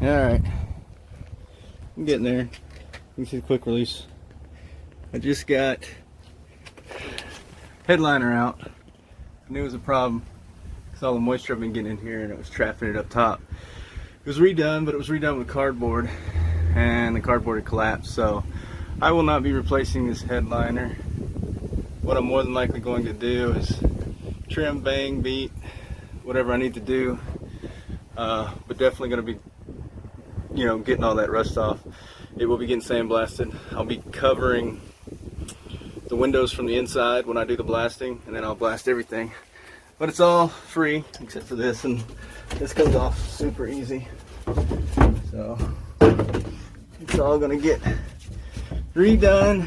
Alright, I'm getting there. You can see the quick release. I just got headliner out. I knew it was a problem because all the moisture I've been getting in here and it was trapping it up top. It was redone, but it was redone with cardboard and the cardboard had collapsed, so I will not be replacing this headliner. What I'm more than likely going to do is trim, bang, beat, whatever I need to do, but definitely going to be, getting all that rust off. It will be getting sandblasted. I'll be covering the windows from the inside when I do the blasting, and then I'll blast everything. But it's all free except for this, and this comes off super easy. So it's all gonna get redone.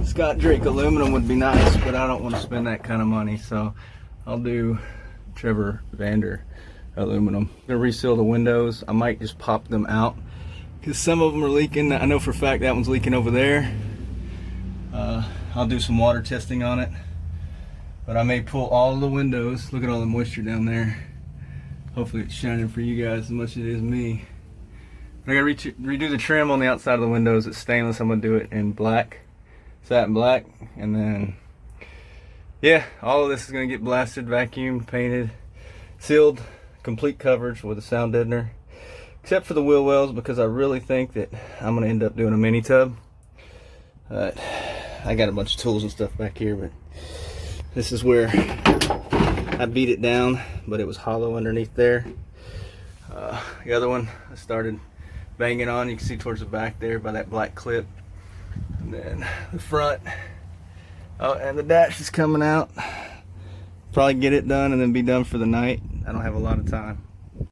Scott Drake aluminum would be nice, but I don't want to spend that kind of money, so I'll do Trevor Vander aluminum. I'm gonna reseal the windows. I might just pop them out because some of them are leaking. I know for a fact that one's leaking over there. I'll do some water testing on it, but I may pull all the windows. Look at all the moisture down there. Hopefully it's shining for you guys as much as it is me. But I gotta redo the trim on the outside of the windows. It's stainless. I'm gonna do it in black, satin black, and then yeah, all of this is gonna get blasted, vacuumed, painted, sealed, complete coverage with a sound deadener, except for the wheel wells, because I really think that I'm gonna end up doing a mini tub. I got a bunch of tools and stuff back here, but this is where I beat it down, but it was hollow underneath there. The other one I started banging on. You can see towards the back there by that black clip. And then the front. Oh, and the dash is coming out. Probably get it done and then be done for the night. I don't have a lot of time.